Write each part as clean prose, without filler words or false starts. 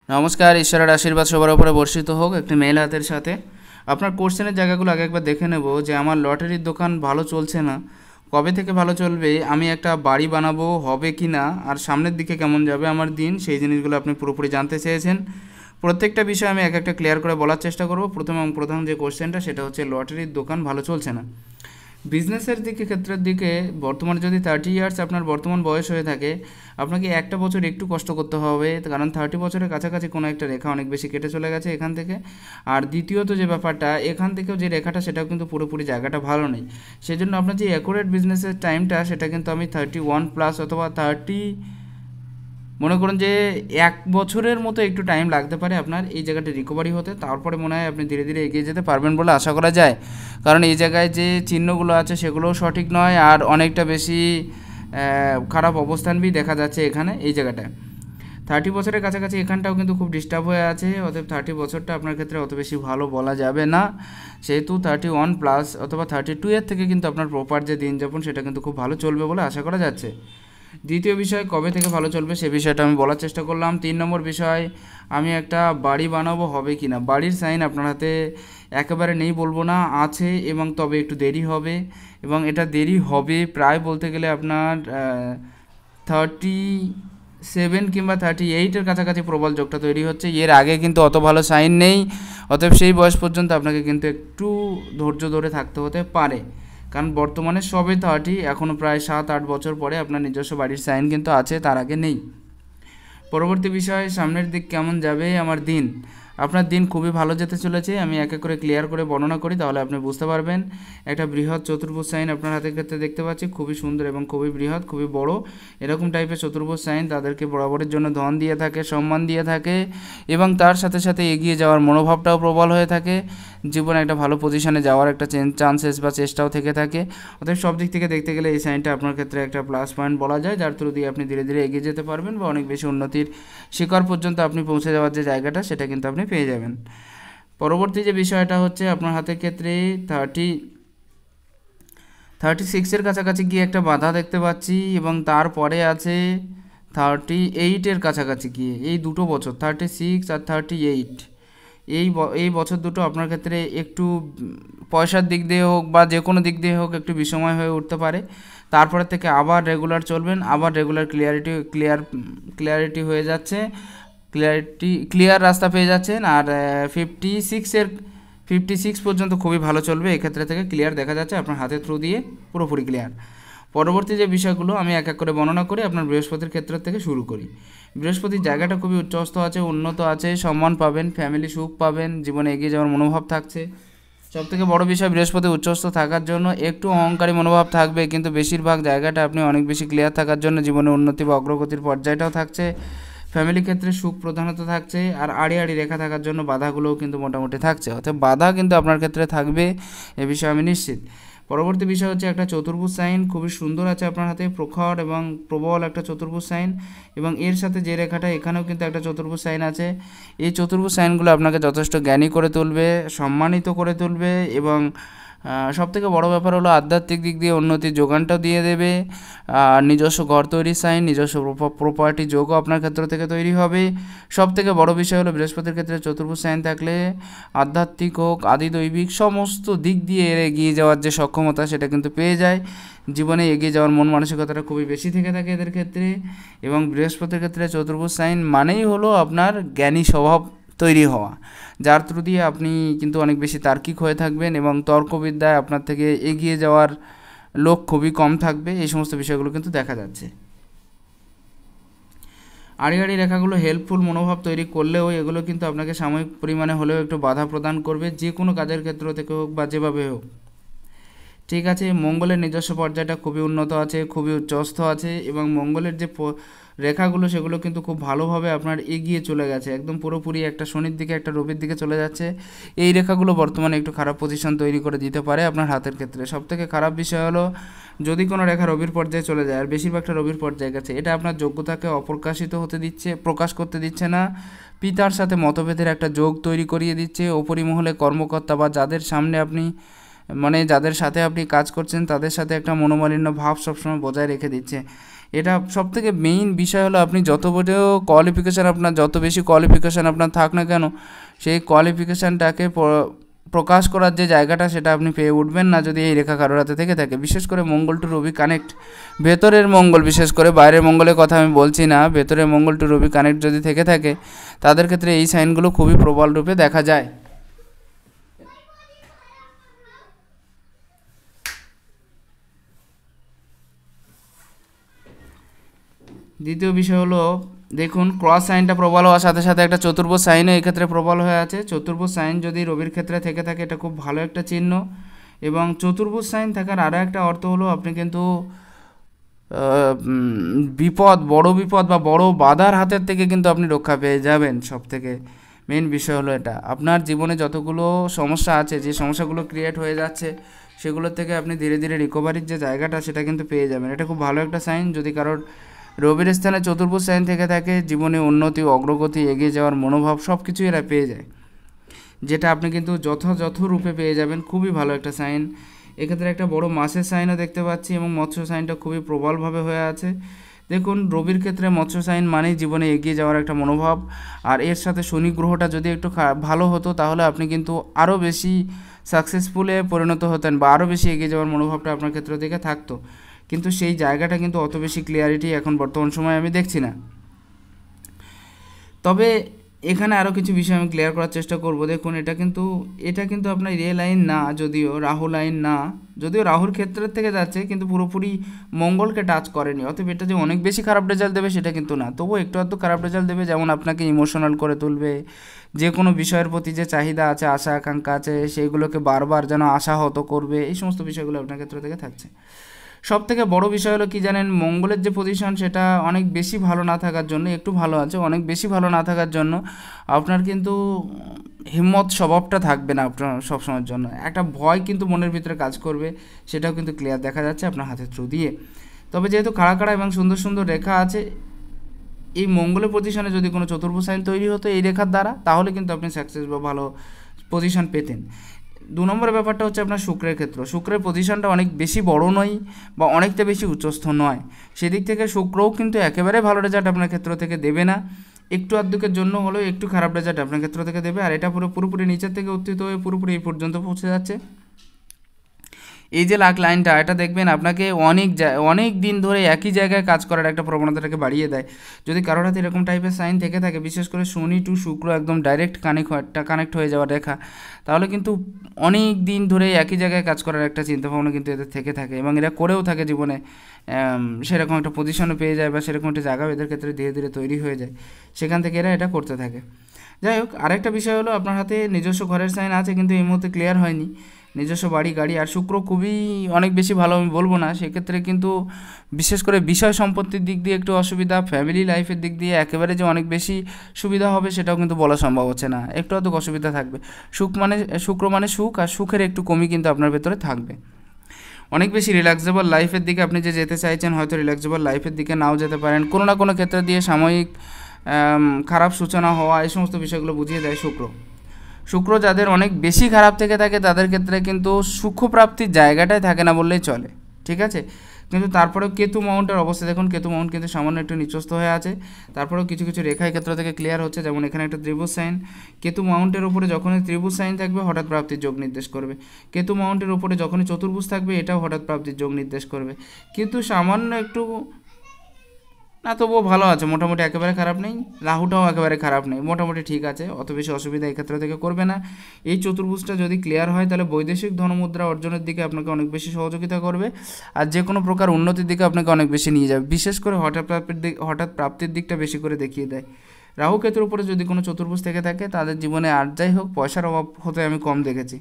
নমস্কার, ঈশ্বরের আশীর্বাদ সবার উপরে বর্ষিত হোক একটি মেল হাতের সাথে। আপনার কোশ্চেনের জায়গাগুলো আগে একবার দেখে নেব যে আমার লটারির দোকান ভালো চলছে না, কবে থেকে ভালো চলবে, আমি একটা বাড়ি বানাবো হবে কি না, আর সামনের দিকে কেমন যাবে আমার দিন, সেই জিনিসগুলো আপনি পুরোপুরি জানতে চেয়েছেন। প্রত্যেকটা বিষয় আমি এক একটা ক্লিয়ার করে বলার চেষ্টা করব। প্রথম যে কোশ্চেনটা সেটা হচ্ছে লটারির দোকান ভালো চলছে না। বিজনেসের ক্ষেত্রের দিকে বর্তমানে যদি 30 ইয়ার্স আপনার বর্তমান বয়স হয়ে থাকে, আপনাকে একটা বছর একটু কষ্ট করতে হবে, কারণ 30 বছরের কাছাকাছি কোনো একটা রেখা অনেক বেশি কেটে চলে গেছে এখান থেকে। আর দ্বিতীয়ত যে ব্যাপারটা, এখান থেকেও যে রেখাটা সেটাও কিন্তু পুরোপুরি জায়গাটা ভালো নেই। সেজন্য আপনার যে অ্যাকুরেট বিজনেসের টাইমটা সেটা কিন্তু আমি 31+ অথবা 30, মনে করুন যে 1 বছরের মতো একটু টাইম লাগতে পারে আপনার এই জায়গাটা রিকভারি হতে। তারপরে মনে হয় আপনি ধীরে ধীরে এগিয়ে যেতে পারবেন বলে আশা করা যায়, কারণ এই জায়গায় যে চিহ্নগুলো আছে সেগুলোও সঠিক নয়, আর অনেকটা বেশি খারাপ অবস্থানই দেখা যাচ্ছে এখানে এই জায়গাটায়। 30 বছরের কাছাকাছি এখানটাও কিন্তু খুব ডিস্টার্ব হয়ে আছে, অতএব 30 বছরটা আপনার ক্ষেত্রে অত বেশি ভালো বলা যাবে না। সেহেতু 31+ অথবা 32-এর থেকে কিন্তু আপনার প্রপার যে দিনযাপন সেটা কিন্তু খুব ভালো চলবে বলে আশা করা যাচ্ছে। দ্বিতীয় বিষয়, কবে থেকে ভালো চলবে সে বিষয়টা আমি বলার চেষ্টা করলাম। 3 নম্বর বিষয়, আমি একটা বাড়ি বানাবো হবে কি না। বাড়ির সাইন আপনার হাতে একেবারে নেই বলবো না, আছে, এবং তবে একটু দেরি হবে, এবং এটা দেরি হবে প্রায় বলতে গেলে আপনার 37 কিংবা 38-এর কাছাকাছি প্রবল যোগটা তৈরি হচ্ছে। এর আগে কিন্তু অত ভালো সাইন নেই, অতএব সেই বয়স পর্যন্ত আপনাকে কিন্তু একটু ধৈর্য ধরে থাকতে হতে পারে, কারণ বর্তমানে সবে 30, এখনও প্রায় 7-8 বছর পরে আপনার নিজস্ব বাড়ির সাইন কিন্তু আছে, তার আগে নেই। পরবর্তী বিষয়, সামনের দিক কেমন যাবে আমার দিন। আপনার দিন খুবই ভালো যেতে চলেছে, আমি এক এক করে ক্লিয়ার করে বর্ণনা করি তাহলে আপনি বুঝতে পারবেন। একটা বৃহৎ চতুর্ভুজ সাইন আপনার হাতের ক্ষেত্রে দেখতে পাচ্ছি, খুবই সুন্দর এবং খুবই বৃহৎ, খুবই বড়। এরকম টাইপের চতুর্ভুজ সাইন তাদেরকে বরাবরের জন্য ধন দিয়ে থাকে, সম্মান দিয়ে থাকে, এবং তার সাথে সাথে এগিয়ে যাওয়ার মনোভাবটাও প্রবল হয়ে থাকে। জীবনে একটা ভালো পজিশনে যাওয়ার একটা চান্সেস বা চেষ্টাও থেকে থাকে। অতএব সব দিক থেকে দেখতে গেলে এই সাইনটা আপনার ক্ষেত্রে একটা প্লাস পয়েন্ট বলা যায়, যার থ্রু দিয়ে আপনি ধীরে ধীরে এগিয়ে যেতে পারবেন বা অনেক বেশি উন্নতির শিখর পর্যন্ত আপনি পৌঁছে যাওয়ার যে জায়গাটা সেটা কিন্তু আপনি পেয়ে যাবেন। পরবর্তী যে বিষয়টা হচ্ছে, আপনার হাতের ক্ষেত্রে 36-এর কাছাকাছি গিয়ে একটা বাধা দেখতে পাচ্ছি, এবং তারপরে আছে 38-এর কাছাকাছি গিয়ে এই দুটো বছর 36 আর 38, এই বছর দুটো আপনার ক্ষেত্রে একটু পয়সার দিক দিয়ে হোক বা যে কোনো দিক দিয়ে হোক একটু বিষময় হয়ে উঠতে পারে। তারপরে থেকে আবার রেগুলার চলবেন, আবার রেগুলার ক্লিয়ারিটি হয়ে যাচ্ছে, ক্লিয়ার রাস্তা পেয়ে যাচ্ছেন। আর 56 পর্যন্ত খুবই ভালো চলবে, এক্ষেত্রে থেকে ক্লিয়ার দেখা যাচ্ছে আপনার হাতের থ্রু দিয়ে পুরোপুরি ক্লিয়ার। পরবর্তী যে বিষয়গুলো আমি এক এক করে বর্ণনা করি। আপনার বৃহস্পতির ক্ষেত্র থেকে শুরু করি। বৃহস্পতির জায়গাটা খুবই উচ্চস্থ আছে, উন্নত আছে, সম্মান পাবেন, ফ্যামিলি সুখ পাবেন, জীবনে এগিয়ে যাওয়ার মনোভাব থাকছে। সবথেকে বড় বিষয়, বৃহস্পতি উচ্চস্থ থাকার জন্য একটু অহংকারী মনোভাব থাকবে, কিন্তু বেশিরভাগ জায়গাটা আপনি অনেক বেশি ক্লিয়ার থাকার জন্য জীবনে উন্নতি বা অগ্রগতির পর্যায়টাও থাকছে। ফ্যামিলি ক্ষেত্রে সুখ প্রধানত থাকছে, আর আড়ি আড়ি রেখা থাকার জন্য বাধাগুলোও কিন্তু মোটামুটি থাকছে, অর্থাৎ বাধা কিন্তু আপনার ক্ষেত্রে থাকবে, এ বিষয়ে আমি নিশ্চিত। পরবর্তী বিষয় হচ্ছে একটা চতুর্ভুজ সাইন খুবই সুন্দর আছে আপনার হাতে, প্রখর এবং প্রবল একটা চতুর্ভুজ সাইন, এবং এর সাথে যে রেখাটা এখানেও কিন্তু একটা চতুর্ভুজ সাইন আছে। এই চতুর্ভুজ সাইনগুলো আপনাকে যথেষ্ট জ্ঞানী করে তুলবে, সম্মানিত করে তুলবে, এবং সবথেকে বড় ব্যাপার হলো আধ্যাত্মিক দিক দিয়ে উন্নতির যোগানটাও দিয়ে দেবে। নিজস্ব ঘর তৈরির সাইন, নিজস্ব প্রপার্টি যোগও আপনার ক্ষেত্র থেকে তৈরি হবে। সবথেকে বড় বিষয় হলো বৃহস্পতির ক্ষেত্রে চতুর্ভুজ সাইন থাকলে আধ্যাত্মিক হোক, আদিদৈবিক, সমস্ত দিক দিয়ে এগিয়ে যাওয়ার যে সক্ষমতা সেটা কিন্তু পেয়ে যায়। জীবনে এগিয়ে যাওয়ার মন মানসিকতাটা খুবই বেশি থেকে থাকে এদের ক্ষেত্রে। এবং বৃহস্পতির ক্ষেত্রে চতুর্ভুজ সাইন মানেই হলো আপনার জ্ঞানী স্বভাব তৈরি হওয়া, যার থ্রু দিয়ে আপনি কিন্তু অনেক বেশি তার্কিক হয়ে থাকবেন, এবং তর্কবিদ্যায় আপনার থেকে এগিয়ে যাওয়ার লোক খুবই কম থাকবে। এই সমস্ত বিষয়গুলো কিন্তু দেখা যাচ্ছে। আড়ি আড়ি রেখাগুলো হেল্পফুল মনোভাব তৈরি করলেও এগুলো কিন্তু আপনাকে সাময়িক পরিমাণে হলেও একটু বাধা প্রদান করবে, যে কোনো কাজের ক্ষেত্র থেকে হোক বা যেভাবে হোক। ঠিক আছে, মঙ্গলের নিজস্ব পর্যায়টা খুবই উন্নত আছে, খুবই উচ্চস্থ আছে, এবং মঙ্গলের যে রেখাগুলো সেগুলো কিন্তু খুব ভালোভাবে আপনার এগিয়ে চলে গেছে, একদম পুরোপুরি একটা শনির দিকে একটা রবির দিকে চলে যাচ্ছে। এই রেখাগুলো বর্তমানে একটু খারাপ পজিশন তৈরি করে দিতে পারে আপনার হাতের ক্ষেত্রে। সবথেকে খারাপ বিষয় হলো যদি কোনো রেখা রবির পর্যায়ে চলে যায়, আর বেশিরভাগটা রবির পর্যায়ে গেছে, এটা আপনার যোগ্যতাকে অপ্রকাশিত হতে দিচ্ছে, প্রকাশ করতে দিচ্ছে না। পিতার সাথে মতভেদের একটা যোগ তৈরি করিয়ে দিচ্ছে। ওপরিমহলে কর্মকর্তা বা যাদের সামনে আপনি যাদের সাথে আপনি কাজ করছেন তাদের সাথে একটা মনোমালিন্য ভাব সবসময় বজায় রেখে দিচ্ছে। এটা সবথেকে মেইন বিষয় হলো আপনি যত বড় কোয়ালিফিকেশান আপনার, যত বেশি কোয়ালিফিকেশান আপনার থাক না কেন, সেই কোয়ালিফিকেশানটাকে প্রকাশ করার যে জায়গাটা সেটা আপনি পেয়ে উঠবেন না যদি এই রেখা কারোর হাতে থেকে থাকে। বিশেষ করে মঙ্গল টু রবি কানেক্ট, ভেতরের মঙ্গল, বিশেষ করে বাইরের মঙ্গলের কথা আমি বলছি না, ভেতরের মঙ্গল টু রবি কানেক্ট যদি থেকে থাকে তাদের ক্ষেত্রে এই সাইনগুলো খুবই প্রবল রূপে দেখা যায়। দ্বিতীয় বিষয় হলো দেখুন, ক্রস সাইনটা প্রবল হওয়ার সাথে সাথে একটা চতুর্ভুজ সাইনও এক্ষেত্রে প্রবল হয়ে আছে। চতুর্ভুজ সাইন যদি রবির ক্ষেত্রে থেকে থাকে এটা খুব ভালো একটা চিহ্ন। এবং চতুর্ভুজ সাইন থাকার আরও একটা অর্থ হলো আপনি কিন্তু বিপদ, বড় বিপদ বা বড় বাধার হাতের থেকে কিন্তু আপনি রক্ষা পেয়ে যাবেন। সব থেকে মেন বিষয় হলো এটা, আপনার জীবনে যতগুলো সমস্যা আছে, যে সমস্যাগুলো ক্রিয়েট হয়ে যাচ্ছে সেগুলোর থেকে আপনি ধীরে ধীরে রিকভারির যে জায়গাটা সেটা কিন্তু পেয়ে যাবেন। এটা খুব ভালো একটা সাইন। যদি কারোর রবির স্থানে চতুর্ভুজ সাইন থেকে থাকে, জীবনে উন্নতি, অগ্রগতি, এগিয়ে যাওয়ার মনোভাব সব কিছুই এরা পেয়ে যায়, যেটা আপনি কিন্তু যথাযথ রূপে পেয়ে যাবেন। খুবই ভালো একটা সাইন। এক্ষেত্রে একটা বড় মাছের সাইনও দেখতে পাচ্ছি এবং মৎস্য সাইনটা খুবই প্রবলভাবে হয়ে আছে। দেখুন, রবির ক্ষেত্রে মৎস্য সাইন মানেই জীবনে এগিয়ে যাওয়ার একটা মনোভাব, আর এর সাথে শনি গ্রহটা যদি একটু ভালো হতো তাহলে আপনি কিন্তু আরও বেশি সাকসেসফুলে পরিণত হতেন বা আরও বেশি এগিয়ে যাওয়ার মনোভাবটা আপনার ক্ষেত্র থেকে থাকতো। কিন্তু সেই জায়গাটা কিন্তু অত বেশি ক্লিয়ারিটি এখন বর্তমান সময়ে আমি দেখছি না। তবে এখানে আরও কিছু বিষয় আমি ক্লিয়ার করার চেষ্টা করব। দেখুন, এটা কিন্তু আপনার রিয়েল লাইন না, যদিও রাহু লাইন না, যদিও রাহুর ক্ষেত্রের থেকে যাচ্ছে কিন্তু পুরোপুরি মঙ্গলকে টাচ করেনি। অতএব এটা যে অনেক বেশি খারাপ রেজাল্ট দেবে সেটা কিন্তু না, তবুও একটু আধটু খারাপ রেজাল্ট দেবে। যেমন আপনাকে ইমোশনাল করে তুলবে, যে কোনো বিষয়ের প্রতি যে চাহিদা আছে, আশা আকাঙ্ক্ষা আছে, সেইগুলোকে বারবার যেন আশাহত করবে। এই সমস্ত বিষয়গুলো আপনার ক্ষেত্র থেকে থাকছে। সব থেকে বড় বিষয় হলো কি জানেন, মঙ্গলের যে পজিশন সেটা অনেক বেশি ভালো না থাকার জন্য, একটু ভালো আছে, অনেক বেশি ভালো না থাকার জন্য আপনার কিন্তু হিম্মত স্বভাবটা থাকবে না আপনার সবসময়ের জন্য। একটা ভয় কিন্তু মনের ভিতরে কাজ করবে, সেটাও কিন্তু ক্লিয়ার দেখা যাচ্ছে আপনার হাতের থ্রু দিয়ে। তবে যেহেতু খাড়া খাড়া এবং সুন্দর সুন্দর রেখা আছে, এই মঙ্গলের পজিশনে যদি কোনো চতুর্ভুজ সাইন তৈরি হতো এই রেখার দ্বারা, তাহলে কিন্তু আপনি সাকসেস বা ভালো পজিশন পেতেন। 2 নম্বরের ব্যাপারটা হচ্ছে আপনার শুক্রের ক্ষেত্র। শুক্রের পজিশনটা অনেক বেশি বড় নয় বা অনেকটা বেশি উচ্চস্থ নয়, সেদিক থেকে শুক্রও কিন্তু একেবারে ভালো রেজাল্ট আপনার ক্ষেত্র থেকে দেবে না। একটু আধটুকের জন্য হলেও একটু খারাপ রেজাল্ট আপনার ক্ষেত্র থেকে দেবে। আর এটা পুরোপুরি নিচের থেকে উত্থিত হয়ে পুরোপুরি এই পর্যন্ত পৌঁছে যাচ্ছে। এই যে লাইনটা, এটা দেখবেন আপনাকে অনেক দিন ধরে একই জায়গায় কাজ করার একটা প্রবণতাটাকে বাড়িয়ে দেয়। যদি কারোর হাতে এরকম টাইপের সাইন থেকে থাকে, বিশেষ করে শনি টু শুক্র একদম ডাইরেক্ট কানেক্ট হয়ে যাওয়ার রেখা, তাহলে কিন্তু অনেক দিন ধরে একই জায়গায় কাজ করার একটা চিন্তাভাবনা কিন্তু এদের থেকে থাকে এবং এরা করেও থাকে জীবনে। সেরকম একটা পজিশনও পেয়ে যায় বা সেরকম একটা জায়গাও এদের ক্ষেত্রে ধীরে ধীরে তৈরি হয়ে যায়, সেখান থেকে এরা এটা করতে থাকে। যাই হোক, আরেকটা বিষয় হলো আপনার হাতে নিজস্ব ঘরের সাইন আছে কিন্তু এই মুহূর্তে ক্লিয়ার হয়নি, নিজস্ব বাড়ি, গাড়ি। আর শুক্র খুবই অনেক বেশি ভালো আমি বলবো না, সেক্ষেত্রে কিন্তু বিশেষ করে বিষয় সম্পত্তির দিক দিয়ে একটু অসুবিধা, ফ্যামিলি লাইফের দিক দিয়ে একেবারে যে অনেক বেশি সুবিধা হবে সেটাও কিন্তু বলা সম্ভব হচ্ছে না, একটু আধটু অসুবিধা থাকবে। শুক্র মানে সুখ, আর সুখের একটু কমই কিন্তু আপনার ভেতরে থাকবে। অনেক বেশি রিল্যাক্সেবল লাইফের দিকে আপনি যে যেতে চাইছেন, হয়তো রিল্যাক্সেবল লাইফের দিকে নাও যেতে পারেন, কোনো না কোনো ক্ষেত্রে দিয়ে সাময়িক খারাপ সূচনা হওয়া, এই সমস্ত বিষয়গুলো বুঝিয়ে দেয় শুক্র। যাদের অনেক বেশি খারাপ থেকে থাকে তাদের ক্ষেত্রে কিন্তু সুখপ্রাপ্তির জায়গাটাই থাকে না বললেই চলে, ঠিক আছে। কিন্তু তারপরেও কেতু মাউন্টের অবস্থা দেখুন, কেতু মাউন্ট কিন্তু সামান্য একটু নিচস্থ হয়ে আছে, তারপরেও কিছু কিছু রেখায় ক্ষেত্র থেকে ক্লিয়ার হচ্ছে। যেমন এখানে একটা ত্রিভুজ সাইন, কেতু মাউন্টের উপরে যখনই ত্রিভুজ সাইন থাকবে হঠাৎ প্রাপ্তির যোগ নির্দেশ করবে। কেতু মাউন্টের উপরে যখনই চতুর্ভুজ থাকবে এটাও হঠাৎ প্রাপ্তির যোগ নির্দেশ করবে। কিন্তু সামান্য একটু না, তবুও ভালো আছে, মোটামুটি একেবারে খারাপ নেই, রাহুটাও একেবারে খারাপ নেই, মোটামুটি ঠিক আছে, অত বেশি অসুবিধা এই ক্ষেত্র থেকে করবে না। এই চতুর্ভুজটা যদি ক্লিয়ার হয় তাহলে বৈদেশিক ধনমুদ্রা অর্জনের দিকে আপনাকে অনেক বেশি সহযোগিতা করবে, আর যে কোনো প্রকার উন্নতির দিকে আপনাকে অনেক বেশি নিয়ে যাবে। বিশেষ করে হঠাৎ প্রাপ্তির দিকটা বেশি করে দেখিয়ে দেয়। রাহু কেতুর উপরে যদি কোনো চতুর্ভুজ থেকে থাকে তাদের জীবনে আর যাই হোক পয়সার অভাব হতে আমি কম দেখেছি,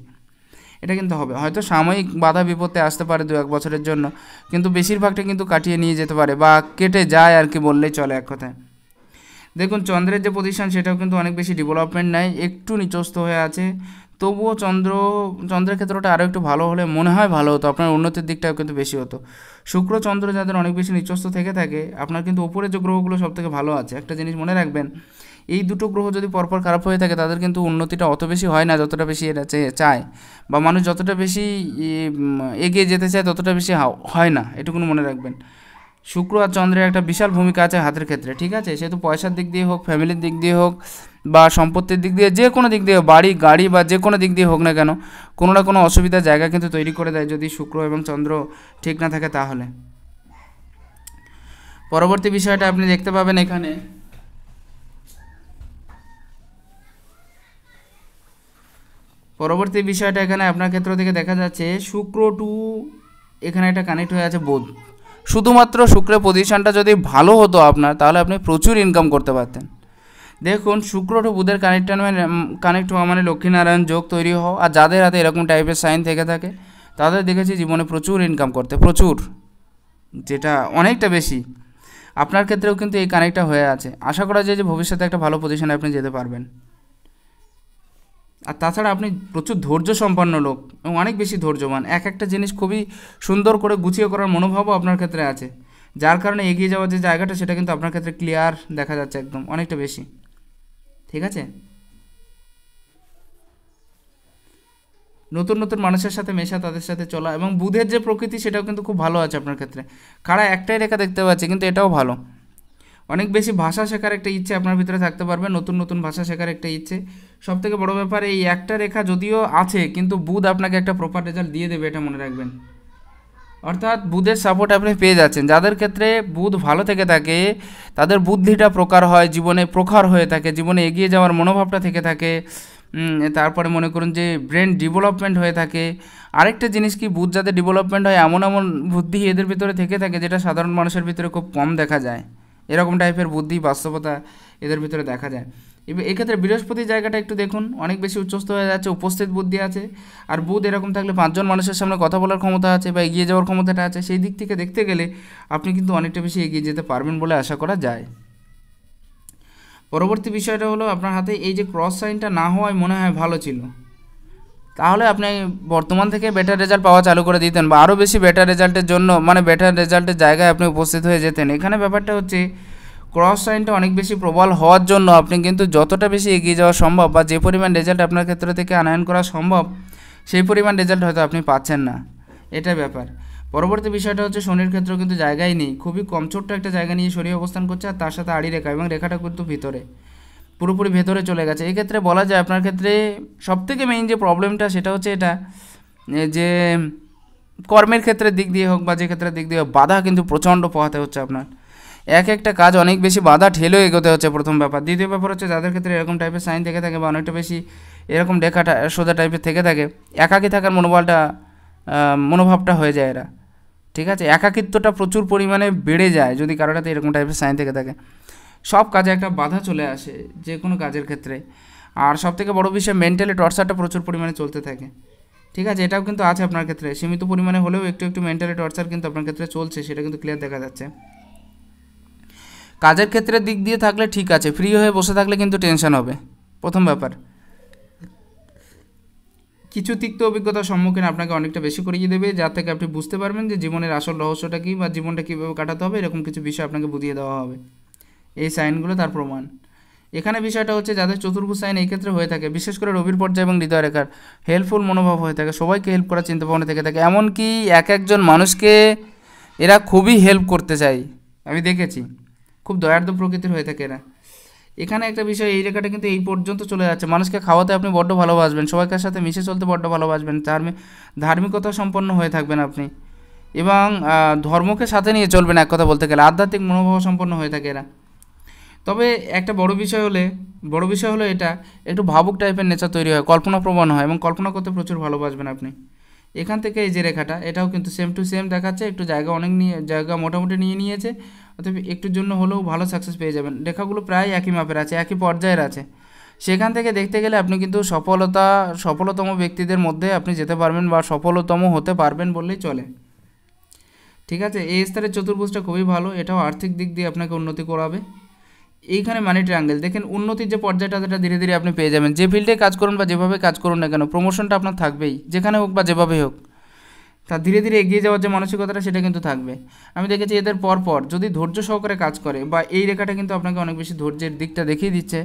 এটা কিন্তু হবে। হয়তো সাময়িক বাধা বিপত্তি আসতে পারে 2-1 বছরের জন্য, কিন্তু বেশিরভাগটা কিন্তু কাটিয়ে নিয়ে যেতে পারে বা কেটে যায় আর কি বললেই চলে এক কথায়। দেখুন, চন্দ্রের যে পজিশন সেটাও কিন্তু অনেক বেশি ডেভেলপমেন্ট নাই, একটু নিচস্থ হয়ে আছে। তবুও চন্দ্রের ক্ষেত্রটা আরও একটু ভালো হলে মনে হয় ভালো হতো, আপনার উন্নতির দিকটাও কিন্তু বেশি হতো। শুক্র চন্দ্র যাদের অনেক বেশি নিচস্থ থেকে থাকে, আপনার কিন্তু ওপরে যে গ্রহগুলো সব থেকে ভালো আছে। একটা জিনিস মনে রাখবেন, এই দুটো গ্রহ যদি পরপর খারাপ হয়ে থাকে তাদের কিন্তু উন্নতিটা অত বেশি হয় না যতটা বেশি এরা চায়, বা মানুষ যতটা বেশি এগিয়ে যেতে চায় ততটা বেশি হয় না, এটুকুনি মনে রাখবেন। শুক্র আর চন্দ্রের একটা বিশাল ভূমিকা আছে হাতের ক্ষেত্রে, ঠিক আছে? সেহেতু পয়সার দিক দিয়ে হোক, ফ্যামিলির দিক দিয়ে হোক, বা সম্পত্তির দিক দিয়ে, যে কোনো দিক দিয়ে, বাড়ি গাড়ি বা যে কোনো দিক দিয়ে হোক না কেন, কোনো না কোনো অসুবিধার জায়গা কিন্তু তৈরি করে দেয় যদি শুক্র এবং চন্দ্র ঠিক না থাকে তাহলে। পরবর্তী বিষয়টা আপনি দেখতে পাবেন এখানে, পরবর্তী বিষয়টা এখানে আপনার ক্ষেত্র থেকে দেখা যাচ্ছে শুক্র টু এখানে একটা কানেক্ট হয়ে আছে বুধ। শুধুমাত্র শুক্রের পজিশনটা যদি ভালো হতো আপনার, তাহলে আপনি প্রচুর ইনকাম করতে পারতেন। দেখুন, শুক্র টু বুধের কানেক্ট হওয়া মানে লক্ষ্মীনারায়ণ যোগ তৈরি হওয়া, আর যাদের হাতে এরকম টাইপের সাইন থেকে থাকে তাদের দেখেছি জীবনে প্রচুর ইনকাম করতে, প্রচুর, যেটা অনেকটা বেশি। আপনার ক্ষেত্রেও কিন্তু এই কানেক্টটা হয়ে আছে। আশা করা যায় যে ভবিষ্যতে একটা ভালো পজিশনে আপনি যেতে পারবেন। আর তাছাড়া আপনি প্রচুর ধৈর্য সম্পন্ন লোক এবং অনেক বেশি ধৈর্যবান। এক একটা জিনিস খুবই সুন্দর করে গুছিয়ে করার মনোভাবও আপনার ক্ষেত্রে আছে, যার কারণে এগিয়ে যাওয়ার যে জায়গাটা সেটা কিন্তু আপনার ক্ষেত্রে ক্লিয়ার দেখা যাচ্ছে একদম অনেকটা বেশি, ঠিক আছে? নতুন নতুন মানুষের সাথে মেশা, তাদের সাথে চলা, এবং বুধের যে প্রকৃতি সেটাও কিন্তু খুব ভালো আছে আপনার ক্ষেত্রে। খাড়া একটাই রেখা দেখতে পাচ্ছি, কিন্তু এটাও ভালো। অনেক বেশি ভাষা শেখার একটা ইচ্ছে আপনার ভিতরে থাকতে পারবে, নতুন নতুন ভাষা শেখার একটা ইচ্ছে। সবথেকে বড় ব্যাপার, এই একটা রেখা যদিও আছে কিন্তু বুধ আপনাকে একটা প্রপার রেজাল্ট দিয়ে দেবে, এটা মনে রাখবেন। অর্থাৎ বুধের সাপোর্ট আপনি পেয়ে যাচ্ছেন। যাদের ক্ষেত্রে বুধ ভালো থেকে থাকে তাদের বুদ্ধিটা প্রকার হয়, জীবনে প্রখর হয়ে থাকে, জীবনে এগিয়ে যাওয়ার মনোভাবটা থেকে থাকে। তারপরে মনে করুন যে ব্রেন ডেভেলপমেন্ট হয়ে থাকে। আরেকটা জিনিস কি, বুধ যাদের ডেভেলপমেন্ট হয় এমন এমন বুদ্ধি এদের ভিতরে থেকে থাকে যেটা সাধারণ মানুষের ভিতরে খুব কম দেখা যায়। এরকম টাইপের বুদ্ধি, বাস্তবতা এদের ভিতরে দেখা যায়। এবার এক্ষেত্রে বৃহস্পতির জায়গাটা একটু দেখুন, অনেক বেশি উচ্চস্থ হয়ে যাচ্ছে, উপস্থিত বুদ্ধি আছে। আর বুধ এরকম থাকলে 5 জন মানুষের সামনে কথা বলার ক্ষমতা আছে বা এগিয়ে যাওয়ার ক্ষমতাটা আছে। সেই দিক থেকে দেখতে গেলে আপনি কিন্তু অনেকটা বেশি এগিয়ে যেতে পারবেন বলে আশা করা যায়। পরবর্তী বিষয়টা হলো, আপনার হাতে এই যে ক্রস সাইনটা না হওয়ায় মনে হয় ভালো ছিল, তাহলে আপনি বর্তমান থেকে বেটার রেজাল্ট পাওয়া চালু করে দিতেন, বা আরও বেশি বেটার রেজাল্টের জন্য, মানে বেটার রেজাল্টের জায়গায় আপনি উপস্থিত হয়ে যেতেন। এখানে ব্যাপারটা হচ্ছে ক্রস সাইনটা অনেক বেশি প্রবল হওয়ার জন্য আপনি কিন্তু যতটা বেশি এগিয়ে যাওয়া সম্ভব বা যে পরিমাণ রেজাল্ট আপনার ক্ষেত্র থেকে আনয়ন করা সম্ভব সেই পরিমাণ রেজাল্ট হয়তো আপনি পাচ্ছেন না, এটাই ব্যাপার। পরবর্তী বিষয়টা হচ্ছে শনির ক্ষেত্রেও কিন্তু জায়গাই নেই, খুবই কম ছোট্ট একটা জায়গা নিয়ে শনি অবস্থান করছে, আর তার সাথে আড়ি রেখা, এবং রেখাটা কিন্তু ভিতরে, পুরোপুরি ভেতরে চলে গেছে। এই ক্ষেত্রে বলা যায় আপনার ক্ষেত্রে সবথেকে মেইন যে প্রবলেমটা সেটা হচ্ছে এটা, যে কর্মের ক্ষেত্রের দিক দিয়ে হোক বা যে ক্ষেত্রের দিক দিয়ে হোক, বাধা কিন্তু প্রচণ্ড পোহাতে হচ্ছে আপনার। এক একটা কাজ অনেক বেশি বাধা ঠেলেও এগোতে হচ্ছে, প্রথম ব্যাপার। দ্বিতীয় ব্যাপার হচ্ছে যাদের ক্ষেত্রে এরকম টাইপের সাইন থেকে থাকে বা অনেকটা বেশি এরকম রেখাটা সোজা টাইপের থেকে থাকে, একাকী থাকার মনোভাবটা হয়ে যায় এরা, ঠিক আছে? একাকিত্বটা প্রচুর পরিমাণে বেড়ে যায় যদি কারোটাতে এরকম টাইপের সাইন থেকে থাকে। সব কাজে একটা বাধা চলে আসে যে কোনো কাজের ক্ষেত্রে। আর সবথেকে বড় বিষয়, মেন্টালি টর্চারটা প্রচুর পরিমাণে চলতে থাকে, ঠিক আছে? এটাও কিন্তু আছে আপনার ক্ষেত্রে, সীমিত পরিমাণে হলেও একটু একটু মেন্টালি টর্চার কিন্তু আপনার ক্ষেত্রে চলছে, সেটা কিন্তু ক্লিয়ার দেখা যাচ্ছে। কাজের ক্ষেত্রের দিক দিয়ে থাকলে ঠিক আছে, ফ্রি হয়ে বসে থাকলে কিন্তু টেনশন হবে, প্রথম ব্যাপার। কিছু তিক্ত অভিজ্ঞতার সম্মুখীন আপনাকে অনেকটা বেশি করিয়ে দেবে, যার থেকে আপনি বুঝতে পারবেন যে জীবনের আসল রহস্যটা কী বা জীবনটা কীভাবে কাটাতে হবে, এরকম কিছু বিষয় আপনাকে বুঝিয়ে দেওয়া হবে। এই সাইনগুলো তার প্রমাণ। এখানে বিষয়টা হচ্ছে যাদের চতুর্ভুজ সাইন এই ক্ষেত্রে হয়ে থাকে, বিশেষ করে রবির পর্যায়ে এবং হৃদয় রেখার, হেল্পফুল মনোভাব হয়ে থাকে, সবাইকে হেল্প করার চিন্তাভাবনা থেকে থাকে, এমনকি এক একজন মানুষকে এরা খুবই হেল্প করতে চায়, আমি দেখেছি। খুব দয়ার্দ প্রকৃতির হয়ে থাকে এরা। এখানে একটা বিষয়, এই রেখাটা কিন্তু এই পর্যন্ত চলে যাচ্ছে। মানুষকে খাওয়াতে আপনি বড্ড ভালোবাসবেন, সবাইকার সাথে মিশে চলতে বড্ড ভালোবাসবেন, ধার্মিকতা সম্পন্ন হয়ে থাকবেন আপনি, এবং ধর্মকে সাথে নিয়ে চলবেন, এক কথা বলতে গেলে আধ্যাত্মিক মনোভাব সম্পন্ন হয়ে থাকে এরা। তবে একটা বড় বিষয় হলো এটা একটু ভাবুক টাইপের নেচার তৈরি হয়, কল্পনাপ্রবণ হয়, এবং কল্পনা করতে প্রচুর ভালোবাসবেন আপনি। এখান থেকে এই যে রেখাটা, এটাও কিন্তু সেম টু সেম দেখাচ্ছে, একটু জায়গা মোটামুটি নিয়েছে, অতএব একটুর জন্য হলেও ভালো সাকসেস পেয়ে যাবেন। রেখাগুলো প্রায় একই মাপের আছে, একই পর্যায়ের আছে। সেখান থেকে দেখতে গেলে আপনি কিন্তু সফলতম ব্যক্তিদের মধ্যে আপনি যেতে পারবেন বা সফলতম হতে পারবেন বললেই চলে, ঠিক আছে? এই স্তরের চতুর্ভুজটা খুবই ভালো, এটাও আর্থিক দিক দিয়ে আপনাকে উন্নতি করাবে। এইখানে মানি ট্রায়াঙ্গেল দেখেন, উন্নতির যে পর্যায়টা সেটা ধীরে ধীরে আপনি পেয়ে যাবেন। যে ফিল্ডে কাজ করুন বা যেভাবে কাজ করুন না কেন, প্রমোশনটা আপনার থাকবেই, যেখানে হোক বা যেভাবেই হোক। তা ধীরে ধীরে এগিয়ে যাওয়ার যে মানসিকতাটা সেটা কিন্তু থাকবে। আমি দেখেছি এদের পরপর যদি ধৈর্য সহকারে কাজ করে, বা এই রেখাটা কিন্তু আপনাকে অনেক বেশি ধৈর্যের দিকটা দেখিয়ে দিচ্ছে,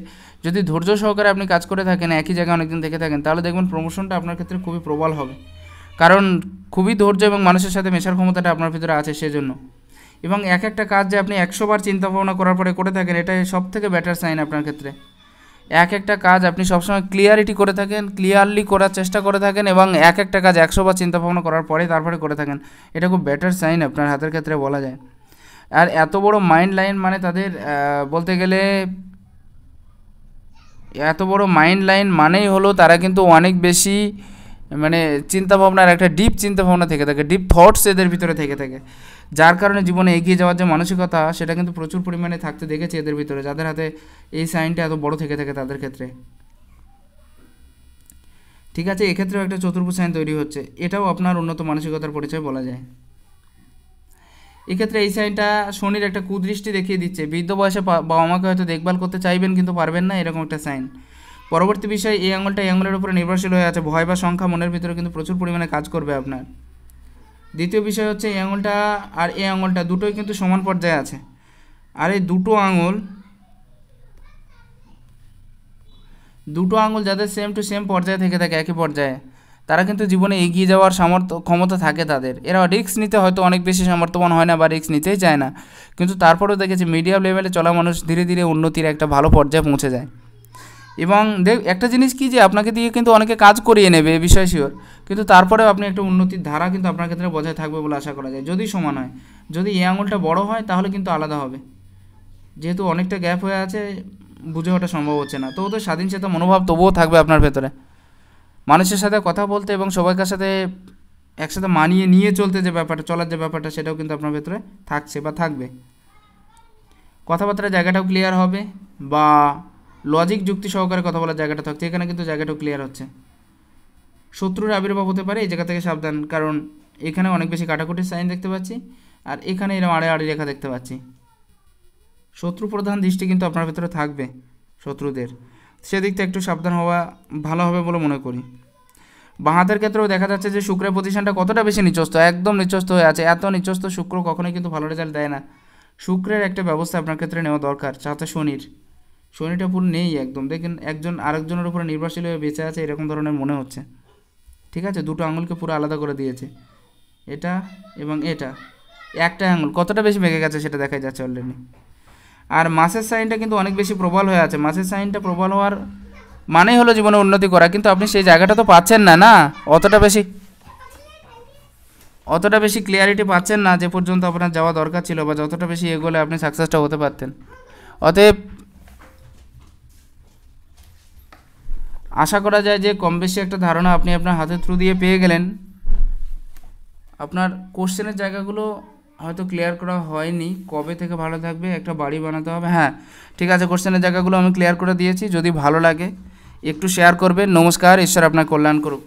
যদি ধৈর্য সহকারে আপনি কাজ করে থাকেন, একই জায়গায় অনেকদিন থেকে থাকেন, তাহলে দেখবেন প্রমোশনটা আপনার ক্ষেত্রে খুবই প্রবল হবে, কারণ খুবই ধৈর্য এবং মানুষের সাথে মেশার ক্ষমতাটা আপনার ভিতরে আছে। সেজন্য এবং এক একটা কাজ যে আপনি 100বার চিন্তা ভাবনা করার পরে করে থাকেন, এটাই সব থেকে বেটার সাইন আপনার ক্ষেত্রে। এক একটা কাজ আপনি সবসময় ক্লিয়ারিটি করে থাকেন, ক্লিয়ারলি করার চেষ্টা করে থাকেন, এবং এক একটা কাজ 100বার চিন্তা ভাবনা করার পরে তারপরে করে থাকেন, এটা খুব বেটার সাইন আপনার হাতের ক্ষেত্রে বলা যায়। আর এত বড় মাইন্ড লাইন মানে তাদের বলতে গেলে এত বড় মাইন্ড লাইন মানেই হলো তারা কিন্তু অনেক বেশি মানে চিন্তাভাবনার একটা ডিপ চিন্তাভাবনা থেকে থাকে, ডিপ থটস এদের ভিতরে থেকে থাকে, যার কারণে জীবনে এগিয়ে যাওয়ার যে মানসিকতা সেটা কিন্তু প্রচুর পরিমাণে থাকতে দেখেছি এদের ভিতরে, যাদের হাতে এই সাইনটা এত বড় থেকে থাকে তাদের ক্ষেত্রে। ঠিক আছে, এক্ষেত্রেও একটা চতুর্ভুজ সাইন তৈরি হচ্ছে, এটাও আপনার উন্নত মানসিকতার পরিচয় বলা যায়। এক্ষেত্রে এই সাইনটা শনির একটা কুদৃষ্টি দেখিয়ে দিচ্ছে, বৃদ্ধ বয়সে বাবা মাকে হয়তো দেখভাল করতে চাইবেন কিন্তু পারবেন না, এরকম একটা সাইন। পরবর্তী বিষয়, এই আঙুলটা এই আঙুলের উপরে নির্ভরশীল হয়ে আছে, ভয় বা সংখ্যা মনের ভিতরে কিন্তু প্রচুর পরিমাণে কাজ করবে আপনার। দ্বিতীয় বিষয় হচ্ছে এই আঙুলটা আর এই আঙুলটা দুটোই কিন্তু সমান পর্যায়ে আছে, আর এই দুটো আঙুল যাদের সেম টু সেম পর্যায়ে থেকে থাকে, একই পর্যায়ে, তারা কিন্তু জীবনে এগিয়ে যাওয়ার ক্ষমতা থাকে তাদের। এরা রিস্ক নিতে হয়তো অনেক বেশি সামর্থ্যবান হয় না বা রিস্ক নিতেই চায় না, কিন্তু তারপরেও দেখেছি মিডিয়াম লেভেলে চলা মানুষ ধীরে ধীরে উন্নতির একটা ভালো পর্যায়ে পৌঁছে যায়। এবং একটা জিনিস কি যে আপনাকে দিয়ে কিন্তু অনেকে কাজ করিয়ে নেবে, এ বিষয় শিওর, কিন্তু তারপরেও আপনি একটা উন্নতির ধারা কিন্তু আপনার ক্ষেত্রে বজায় থাকবে বলে আশা করা যায়, যদি সমান হয়। যদি এই আঙুলটা বড় হয় তাহলে কিন্তু আলাদা হবে, যেহেতু অনেকটা গ্যাপ হয়ে আছে বুঝে ওঠা সম্ভব হচ্ছে না, তো ওদের স্বাধীনচেতা মনোভাব তবুও থাকবে আপনার ভেতরে। মানুষের সাথে কথা বলতে এবং সবাইকার সাথে একসাথে মানিয়ে নিয়ে চলতে যে ব্যাপারটা, চলার যে ব্যাপারটা, সেটাও কিন্তু আপনার ভেতরে থাকছে বা থাকবে। কথাবার্তার জায়গাটাও ক্লিয়ার হবে, বা লজিক যুক্তি সহকারে কথা বলার জায়গাটা থাকছে, এখানে কিন্তু জায়গাটাও ক্লিয়ার হচ্ছে। শত্রুর আবির্ভাব হতে পারে, এই জায়গা থেকে সাবধান, কারণ এখানে অনেক বেশি কাটাকুটির সাইন দেখতে পাচ্ছি, আর এখানে এরকম আড়ে আড়ে রেখা দেখতে পাচ্ছি। শত্রু প্রধান দৃষ্টি কিন্তু আপনার ভেতরে থাকবে শত্রুদের, সেদিকটা একটু সাবধান হওয়া ভালো হবে বলে মনে করি। বাঁ হাতের ক্ষেত্রেও দেখা যাচ্ছে যে শুক্রের পজিশনটা কতটা বেশি নিচস্থ, একদম নিচস্থ হয়ে আছে। এত নিচস্থ শুক্র কখনোই কিন্তু ভালো রেজাল্ট দেয় না, শুক্রের একটা ব্যবস্থা আপনার ক্ষেত্রে নেওয়া দরকার। সাথে শনিটা পুরো নেই একদম, দেখেন একজন আরেকজনের উপরে নির্ভরশীল হয়ে বেঁচে আছে এরকম ধরনের মনে হচ্ছে। ঠিক আছে, দুটো আঙুলকে পুরো আলাদা করে দিয়েছে, এটা এবং এটা, একটা আঙুল কতটা বেশি ভেঙে গেছে সেটা দেখা যাচ্ছে অলরেডি। আর মাসের সাইনটা কিন্তু অনেক বেশি প্রবল হয়ে আছে, মাসের সাইনটা প্রবল হওয়ার মানেই হলো জীবনে উন্নতি করা, কিন্তু আপনি সেই জায়গাটা তো পাচ্ছেন না, অতটা বেশি ক্লিয়ারিটি পাচ্ছেন না যে পর্যন্ত আপনার যাওয়া দরকার ছিল, বা যতটা বেশি এগোলে আপনি সাকসেসটা হতে পারতেন। অতএব আশা করা যায় যে কম বেশি একটা ধারণা আপনি আপনার হাতের থ্রু দিয়ে পেয়ে গেলেন। আপনার কোশ্চেনের জায়গাগুলো হয়তো ক্লিয়ার করা হয়নি, কবে থেকে ভালো থাকবে, একটা বাড়ি বানাতে হবে, হ্যাঁ ঠিক আছে, কোশ্চেনের জায়গাগুলো আমি ক্লিয়ার করে দিয়েছি। যদি ভালো লাগে একটু শেয়ার করবেন। নমস্কার, ঈশ্বর আপনার কল্যাণ করুক।